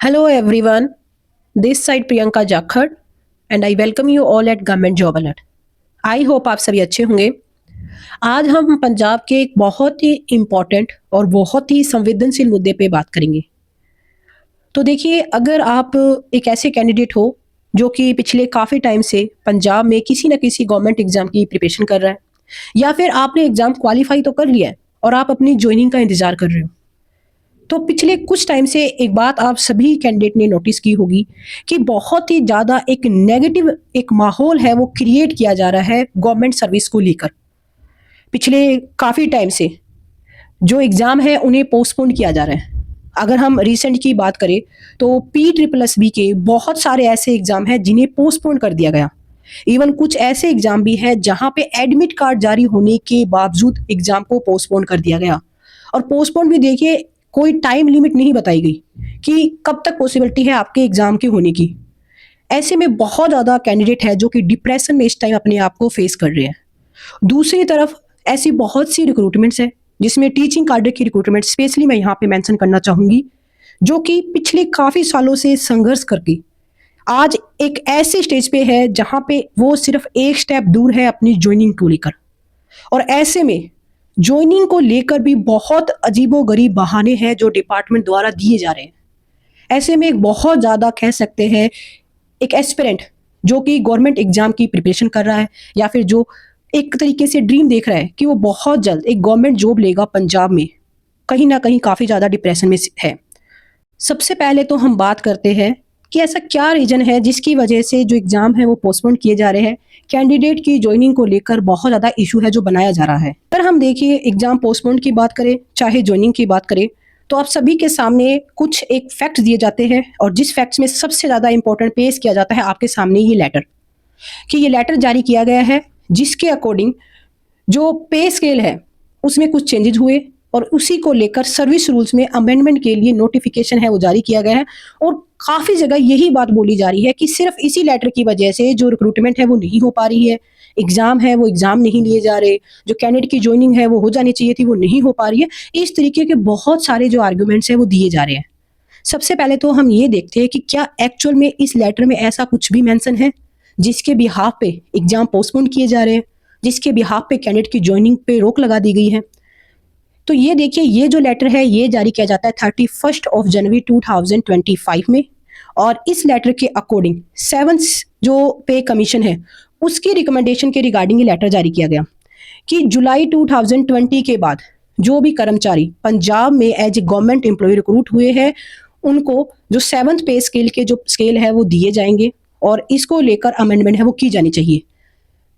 Hello everyone, this side Priyanka Jakhar and I welcome you all at Government Job Alert. I hope आप सभी अच्छे होंगे। आज हम पंजाब के एक बहुत ही इम्पोर्टेंट और बहुत ही संवेदनशील मुद्दे पे बात करेंगे। तो देखिए, अगर आप एक ऐसे कैंडिडेट हो जो कि पिछले काफ़ी टाइम से पंजाब में किसी न किसी गवर्नमेंट एग्जाम की प्रिपरेशन कर रहा है, या फिर आपने एग्जाम क्वालिफाई तो कर लिया है और आप अपनी ज्वाइनिंग का इंतजार कर रहे हो, तो पिछले कुछ टाइम से एक बात आप सभी कैंडिडेट ने नोटिस की होगी कि बहुत ही ज़्यादा एक नेगेटिव एक माहौल है वो क्रिएट किया जा रहा है गवर्नमेंट सर्विस को लेकर। पिछले काफ़ी टाइम से जो एग्ज़ाम है उन्हें पोस्टपोन किया जा रहा है। अगर हम रिसेंट की बात करें तो PSSB के बहुत सारे ऐसे एग्ज़ाम हैं जिन्हें पोस्टपोन कर दिया गया। इवन कुछ ऐसे एग्ज़ाम भी हैं जहां पे एडमिट कार्ड जारी होने के बावजूद एग्ज़ाम को पोस्टपोन कर दिया गया। और पोस्टपोन भी देखिए, कोई टाइम लिमिट नहीं बताई गई कि कब तक पॉसिबिलिटी है आपके एग्ज़ाम के होने की। ऐसे में बहुत ज़्यादा कैंडिडेट है जो कि डिप्रेशन में इस टाइम अपने आप को फेस कर रहे हैं। दूसरी तरफ ऐसी बहुत सी रिक्रूटमेंट्स हैं जिसमें टीचिंग कार्ड की रिक्रूटमेंट स्पेशली मैं यहाँ पे मेंशन करना चाहूँगी, जो कि पिछले काफ़ी सालों से संघर्ष करके आज एक ऐसे स्टेज पे है जहाँ पे वो सिर्फ एक स्टेप दूर है अपनी ज्वाइनिंग को लेकर। और ऐसे में ज्वाइनिंग को लेकर भी बहुत अजीबोगरीब बहाने हैं जो डिपार्टमेंट द्वारा दिए जा रहे हैं। ऐसे में एक बहुत ज़्यादा कह सकते हैं एक एस्पिरेंट जो कि गवर्नमेंट एग्जाम की प्रिपरेशन कर रहा है, या फिर जो एक तरीके से ड्रीम देख रहा है कि वो बहुत जल्द एक गवर्नमेंट जॉब लेगा पंजाब में, कहीं ना कहीं काफ़ी ज़्यादा डिप्रेशन में है। सबसे पहले तो हम बात करते हैं कि ऐसा क्या रीज़न है जिसकी वजह से जो एग्ज़ाम है वो पोस्टपोन किए जा रहे हैं। कैंडिडेट की ज्वाइनिंग को लेकर बहुत ज़्यादा इशू है जो बनाया जा रहा है। अगर हम देखिए एग्ज़ाम पोस्टपोन की बात करें चाहे ज्वाइनिंग की बात करें, तो आप सभी के सामने कुछ एक फैक्ट्स दिए जाते हैं, और जिस फैक्ट्स में सबसे ज़्यादा इंपॉर्टेंट पेश किया जाता है आपके सामने ये लेटर, कि ये लेटर जारी किया गया है जिसके अकॉर्डिंग जो पे स्केल है उसमें कुछ चेंजेस हुए, और उसी को लेकर सर्विस रूल्स में अमेंडमेंट के लिए नोटिफिकेशन है वो जारी किया गया है। और काफ़ी जगह यही बात बोली जा रही है कि सिर्फ इसी लेटर की वजह से जो रिक्रूटमेंट है वो नहीं हो पा रही है, एग्ज़ाम है वो एग्ज़ाम नहीं लिए जा रहे, जो कैंडिडेट की ज्वाइनिंग है वो हो जानी चाहिए थी वो नहीं हो पा रही है। इस तरीके के बहुत सारे जो आर्ग्यूमेंट्स हैं वो दिए जा रहे हैं। सबसे पहले तो हम ये देखते हैं कि क्या एक्चुअल में इस लेटर में ऐसा कुछ भी मेंशन है जिसके बिहाफ पे एग्ज़ाम पोस्टपोन किए जा रहे हैं, जिसके बिहाफ पे कैंडिडेट की ज्वाइनिंग पे रोक लगा दी गई है। तो ये देखिए, ये जो लेटर है ये जारी किया जाता है 31 जनवरी 2025 में, और इस लेटर के अकॉर्डिंग 7th जो पे कमीशन है उसकी रिकमेंडेशन के रिगार्डिंग ये लेटर जारी किया गया कि जुलाई 2020 के बाद जो भी कर्मचारी पंजाब में as a government employ recruit हुए हैं उनको जो 7th पे स्केल के जो स्केल है वो दिए जाएंगे, और इसको लेकर अमेंडमेंट है वो की जानी चाहिए।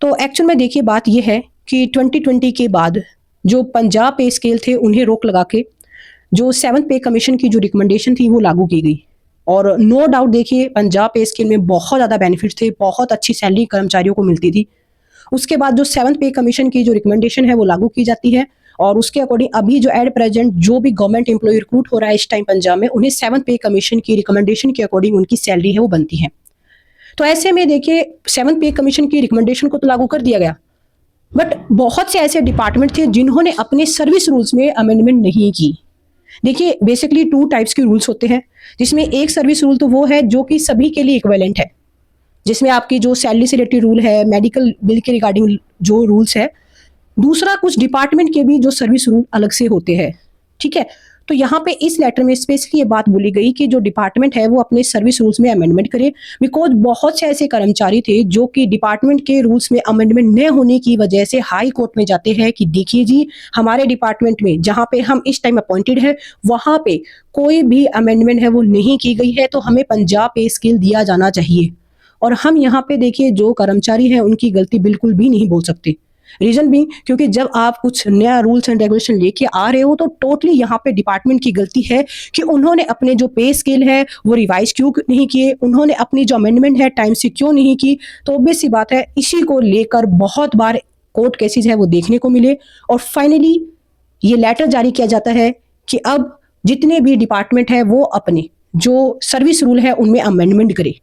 तो एक्चुअल में देखिए बात ये है कि 2020 के बाद जो पंजाब पे स्केल थे उन्हें रोक लगा के जो 7th पे कमीशन की जो रिकमेंडेशन थी वो लागू की गई। और नो डाउट देखिए पंजाब पे स्केल में बहुत ज़्यादा बेनिफिट थे, बहुत अच्छी सैलरी कर्मचारियों को मिलती थी। उसके बाद जो 7th पे कमीशन की जो रिकमेंडेशन है वो लागू की जाती है, और उसके अकॉर्डिंग अभी जो एट प्रेजेंट जो भी गवर्नमेंट एम्प्लॉय रिक्रूट हो रहा है इस टाइम पंजाब में, उन्हें 7th पे कमीशन की रिकमेंडेशन के अकॉर्डिंग उनकी सैलरी है वो बनती है। तो ऐसे में देखिए 7th पे कमीशन की रिकमेंडेशन को तो लागू कर दिया गया, बट बहुत से ऐसे डिपार्टमेंट थे जिन्होंने अपने सर्विस रूल्स में अमेंडमेंट नहीं की। देखिए बेसिकली 2 टाइप्स के रूल्स होते हैं, जिसमें एक सर्विस रूल तो वो है जो कि सभी के लिए इक्विवेलेंट है, जिसमें आपकी जो सैलरी से रिलेटेड रूल है, मेडिकल बिल के रिगार्डिंग जो रूल्स है। दूसरा, कुछ डिपार्टमेंट के भी जो सर्विस रूल अलग से होते हैं, ठीक है। तो यहाँ पे इस लेटर में स्पेशली ये बात बोली गई कि जो डिपार्टमेंट है वो अपने सर्विस रूल्स में अमेंडमेंट करे, बिकॉज बहुत से ऐसे कर्मचारी थे जो कि डिपार्टमेंट के रूल्स में अमेंडमेंट न होने की वजह से हाई कोर्ट में जाते हैं कि देखिए जी, हमारे डिपार्टमेंट में जहाँ पे हम इस टाइम अपॉइंटेड है वहाँ पे कोई भी अमेंडमेंट है वो नहीं की गई है, तो हमें पंजाब पे स्केल दिया जाना चाहिए। और हम यहाँ पे देखिए जो कर्मचारी हैं उनकी गलती बिल्कुल भी नहीं बोल सकते। रीजन भी क्योंकि जब आप कुछ नया रूल्स एंड रेगुलेशन लेके आ रहे हो तो टोटली यहाँ पे डिपार्टमेंट की गलती है कि उन्होंने अपने जो पे स्केल है वो रिवाइज क्यों नहीं किए, उन्होंने अपनी जो अमेंडमेंट है टाइम से क्यों नहीं की। तो ऑब्वियस सी बात है, इसी को लेकर बहुत बार कोर्ट केसेस है वो देखने को मिले, और फाइनली ये लेटर जारी किया जाता है कि अब जितने भी डिपार्टमेंट है वो अपने जो सर्विस रूल है उनमें अमेंडमेंट करे,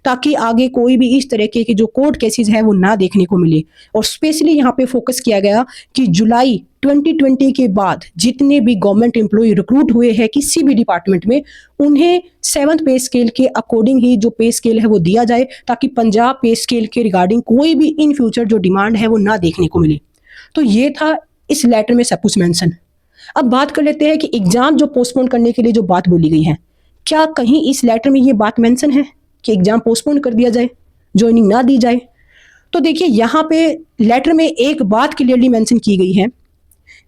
ताकि आगे कोई भी इस तरह के जो कोर्ट केसेस है वो ना देखने को मिले। और स्पेशली यहाँ पे फोकस किया गया कि जुलाई 2020 के बाद जितने भी गवर्नमेंट एम्प्लॉय रिक्रूट हुए हैं किसी भी डिपार्टमेंट में, उन्हें 7th पे स्केल के अकॉर्डिंग ही जो पे स्केल है वो दिया जाए, ताकि पंजाब पे स्केल के रिगार्डिंग कोई भी इन फ्यूचर जो डिमांड है वो ना देखने को मिले। तो ये था इस लेटर में सब कुछ मेंशन। अब बात कर लेते हैं कि एग्जाम जो पोस्टपोन करने के लिए जो बात बोली गई है, क्या कहीं इस लेटर में ये बात मेंशन है कि एग्जाम पोस्टपोन कर दिया जाए, ज्वाइनिंग ना दी जाए? तो देखिए यहाँ पे लेटर में एक बात क्लियरली मेंशन की गई है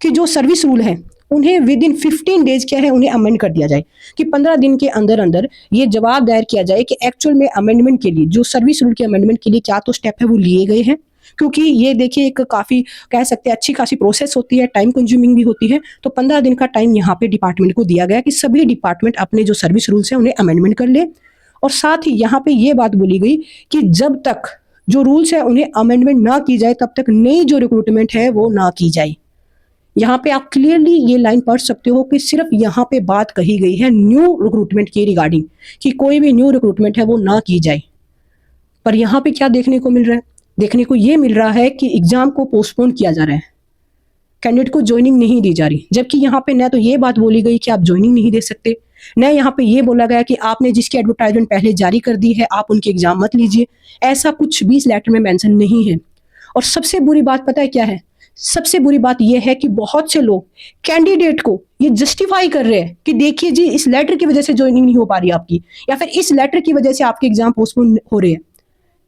कि जो सर्विस रूल है उन्हें विद इन 15 डेज क्या है उन्हें अमेंड कर दिया जाए, कि 15 दिन के अंदर अंदर ये जवाब दायर किया जाए कि एक्चुअल में अमेंडमेंट के लिए जो सर्विस रूल के अमेंडमेंट के लिए क्या तो स्टेप है वो लिए गए हैं। क्योंकि ये देखिए एक काफ़ी कह सकते हैं अच्छी खासी प्रोसेस होती है, टाइम कंज्यूमिंग भी होती है। तो 15 दिन का टाइम यहाँ पे डिपार्टमेंट को दिया गया कि सभी डिपार्टमेंट अपने जो सर्विस रूल्स हैं उन्हें अमेंडमेंट कर ले। और साथ ही यहाँ पे ये बात बोली गई कि जब तक जो रूल्स है उन्हें अमेंडमेंट ना की जाए तब तक नई जो रिक्रूटमेंट है वो ना की जाए। यहाँ पे आप क्लियरली ये लाइन पढ़ सकते हो कि सिर्फ यहाँ पे बात कही गई है न्यू रिक्रूटमेंट के रिगार्डिंग, कि कोई भी न्यू रिक्रूटमेंट है वो ना की जाए। पर यहाँ पे क्या देखने को मिल रहा है? देखने को ये मिल रहा है कि एग्जाम को पोस्टपोन किया जा रहा है, कैंडिडेट को ज्वाइनिंग नहीं दी जा रही। जबकि यहाँ पे न तो ये बात बोली गई कि आप ज्वाइनिंग नहीं दे सकते, न यहाँ पे ये बोला गया कि आपने जिसकी एडवर्टाइजमेंट पहले जारी कर दी है आप उनके एग्जाम मत लीजिए। ऐसा कुछ भी इस लेटर में मेंशन नहीं है। और सबसे बुरी बात पता है क्या है? सबसे बुरी बात यह है कि बहुत से लोग कैंडिडेट को ये जस्टिफाई कर रहे हैं कि देखिए जी इस लेटर की वजह से ज्वाइनिंग नहीं हो पा रही आपकी, या फिर इस लेटर की वजह से आपके एग्जाम पोस्टपोन हो रहे हैं।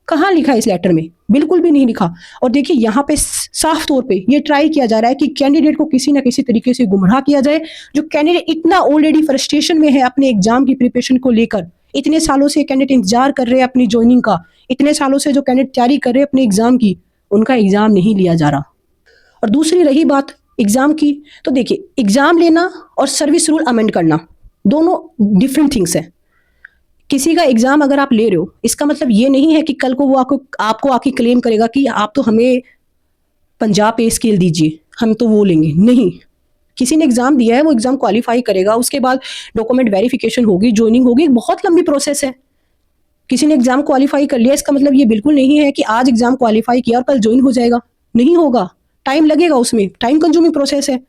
कहाँ लिखा है इस लेटर में? बिल्कुल भी नहीं लिखा। और देखिए यहाँ पे साफ तौर पे ये ट्राई किया जा रहा है कि कैंडिडेट को किसी ना किसी तरीके से गुमराह किया जाए। जो कैंडिडेट इतना ऑलरेडी फ्रस्ट्रेशन में है अपने एग्जाम की प्रिपरेशन को लेकर, इतने सालों से कैंडिडेट इंतजार कर रहे हैं अपनी ज्वाइनिंग का, इतने सालों से जो कैंडिडेट तैयारी कर रहे हैं अपने एग्जाम की, उनका एग्जाम नहीं लिया जा रहा। और दूसरी रही बात एग्जाम की, तो देखिए एग्जाम लेना और सर्विस रूल अमेंड करना दोनों डिफरेंट थिंग्स है। किसी का एग्जाम अगर आप ले रहे हो इसका मतलब ये नहीं है कि कल को वो आपको आके क्लेम करेगा कि आप तो हमें पंजाब पे स्केल दीजिए, हम तो वो लेंगे। नहीं, किसी ने एग्जाम दिया है वो एग्जाम क्वालिफाई करेगा, उसके बाद डॉक्यूमेंट वेरिफिकेशन होगी, ज्वाइनिंग होगी, एक बहुत लंबी प्रोसेस है। किसी ने एग्जाम क्वालिफाई कर लिया इसका मतलब ये बिल्कुल नहीं है कि आज एग्जाम क्वालिफाई किया और कल ज्वाइन हो जाएगा। नहीं होगा, टाइम लगेगा, उसमें टाइम कंज्यूमिंग प्रोसेस है।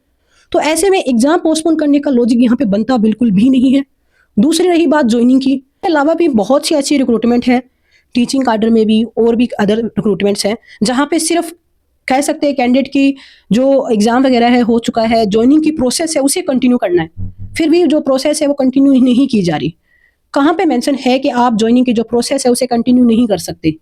तो ऐसे में एग्जाम पोस्टपोन करने का लॉजिक यहाँ पे बनता बिल्कुल भी नहीं है। दूसरी रही बात ज्वाइनिंग की, अलावा भी बहुत सी ऐसी रिक्रूटमेंट है टीचिंग काडर में भी और भी अदर रिक्रूटमेंट्स हैं जहाँ पे सिर्फ कह सकते हैं कैंडिडेट की जो एग्जाम वगैरह है हो चुका है, ज्वाइनिंग की प्रोसेस है उसे कंटिन्यू करना है, फिर भी जो प्रोसेस है वो कंटिन्यू नहीं की जा रही। कहाँ पे मेंशन है कि आप ज्वाइनिंग की जो प्रोसेस है उसे कंटिन्यू नहीं कर सकते?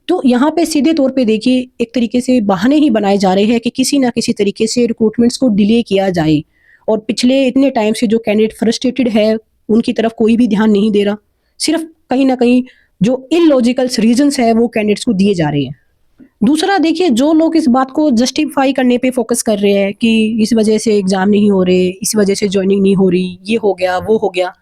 तो यहाँ पे सीधे तौर पे देखिए एक तरीके से बहाने ही बनाए जा रहे हैं कि किसी ना किसी तरीके से रिक्रूटमेंट्स को डिले किया जाए। और पिछले इतने टाइम से जो कैंडिडेट फ्रस्ट्रेटेड है उनकी तरफ कोई भी ध्यान नहीं दे रहा, सिर्फ कहीं ना कहीं जो इलॉजिकल रीजंस है वो कैंडिडेट्स को दिए जा रहे हैं। दूसरा देखिए जो लोग इस बात को जस्टिफाई करने पे फोकस कर रहे हैं कि इस वजह से एग्जाम नहीं हो रहे, इस वजह से ज्वाइनिंग नहीं हो रही, ये हो गया वो हो गया,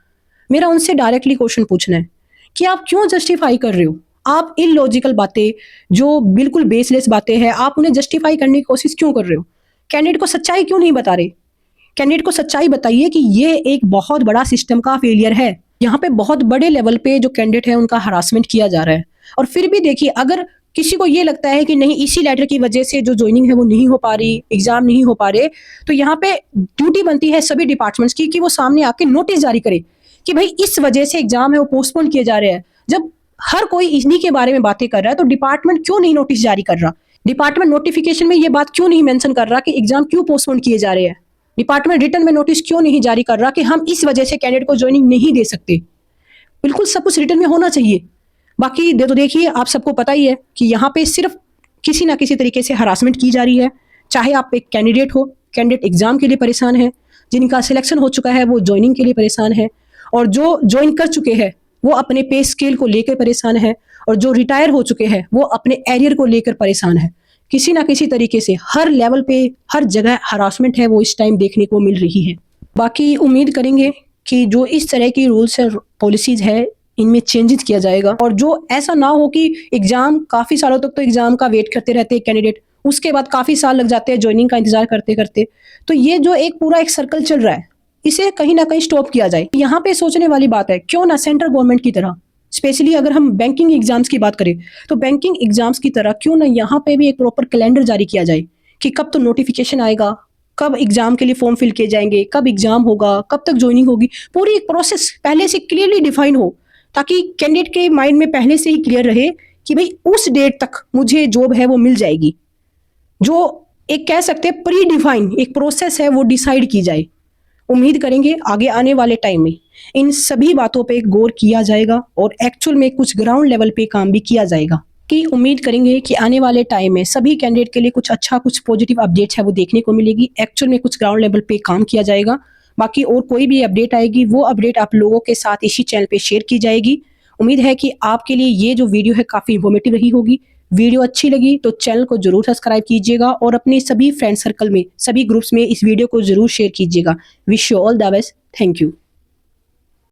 मेरा उनसे डायरेक्टली क्वेश्चन पूछना है कि आप क्यों जस्टिफाई कर रहे हो? आप इलॉजिकल बातें जो बिल्कुल बेसलेस बातें हैं आप उन्हें जस्टिफाई करने की कोशिश क्यों कर रहे हो? कैंडिडेट को सच्चाई क्यों नहीं बता रहे? कैंडिडेट को सच्चाई बताइए कि ये एक बहुत बड़ा सिस्टम का फेलियर है। यहाँ पे बहुत बड़े लेवल पे जो कैंडिडेट है उनका हरासमेंट किया जा रहा है। और फिर भी देखिए अगर किसी को ये लगता है कि नहीं इसी लेटर की वजह से जो ज्वाइनिंग है वो नहीं हो पा रही, एग्जाम नहीं हो पा रहे, तो यहाँ पे ड्यूटी बनती है सभी डिपार्टमेंट्स की कि वो सामने आके नोटिस जारी करे कि भाई इस वजह से एग्जाम है वो पोस्टपोन किए जा रहे हैं। जब हर कोई इन्हीं के बारे में बातें कर रहा है तो डिपार्टमेंट क्यों नहीं नोटिस जारी कर रहा? डिपार्टमेंट नोटिफिकेशन में ये बात क्यों नहीं मेंशन कर रहा कि एग्जाम क्यों पोस्टपोन किए जा रहे हैं? डिपार्टमेंट रिटर्न में नोटिस क्यों नहीं जारी कर रहा कि हम इस वजह से कैंडिडेट को ज्वाइनिंग नहीं दे सकते? बिल्कुल सब कुछ रिटर्न में होना चाहिए। बाकी तो देखिए आप सबको पता ही है कि यहाँ पे सिर्फ किसी ना किसी तरीके से हरासमेंट की जा रही है। चाहे आप एक कैंडिडेट हो, कैंडिडेट एग्जाम के लिए परेशान है, जिनका सिलेक्शन हो चुका है वो ज्वाइनिंग के लिए परेशान है, और जो ज्वाइन कर चुके हैं वो अपने पे स्केल को लेकर परेशान है, और जो रिटायर हो चुके हैं वो अपने एरियर को लेकर परेशान है। किसी ना किसी तरीके से हर लेवल पे हर जगह हरासमेंट है वो इस टाइम देखने को मिल रही है। बाकी उम्मीद करेंगे कि जो इस तरह की रूल्स और पॉलिसीज है इनमें चेंजेस किया जाएगा, और जो ऐसा ना हो कि एग्जाम काफ़ी सालों तक तो एग्जाम का वेट करते रहते हैं कैंडिडेट, उसके बाद काफ़ी साल लग जाते हैं ज्वाइनिंग का इंतजार करते करते। तो ये जो एक पूरा एक सर्कल चल रहा है इसे कहीं ना कहीं स्टॉप किया जाए। यहाँ पे सोचने वाली बात है क्यों ना सेंट्रल गवर्नमेंट की तरह, स्पेशली अगर हम बैंकिंग एग्जाम्स की बात करें तो बैंकिंग एग्जाम्स की तरह क्यों ना यहाँ पे भी एक प्रॉपर कैलेंडर जारी किया जाए कि कब तो नोटिफिकेशन आएगा, कब एग्जाम के लिए फॉर्म फिल किए जाएंगे, कब एग्जाम होगा, कब तक ज्वाइनिंग होगी, पूरी एक प्रोसेस पहले से क्लियरली डिफाइन हो, ताकि कैंडिडेट के माइंड में पहले से ही क्लियर रहे कि भाई उस डेट तक मुझे जॉब है वो मिल जाएगी। जो एक कह सकते हैं प्री डिफाइन एक प्रोसेस है वो डिसाइड की जाए। उम्मीद करेंगे आगे आने वाले टाइम में इन सभी बातों पे गौर किया जाएगा और एक्चुअल में कुछ ग्राउंड लेवल पे काम भी किया जाएगा। कि उम्मीद करेंगे कि आने वाले टाइम में सभी कैंडिडेट के लिए कुछ अच्छा, कुछ पॉजिटिव अपडेट्स है वो देखने को मिलेगी। एक्चुअल में कुछ ग्राउंड लेवल पे काम किया जाएगा। बाकी और कोई भी अपडेट आएगी वो अपडेट आप लोगों के साथ इसी चैनल पे शेयर की जाएगी। उम्मीद है कि आपके लिए ये जो वीडियो है काफ़ी इन्फॉर्मेटिव रही होगी। वीडियो अच्छी लगी तो चैनल को जरूर सब्सक्राइब कीजिएगा और अपने सभी फ्रेंड सर्कल में, सभी ग्रुप्स में इस वीडियो को जरूर शेयर कीजिएगा। Wish you all the best. Thank you.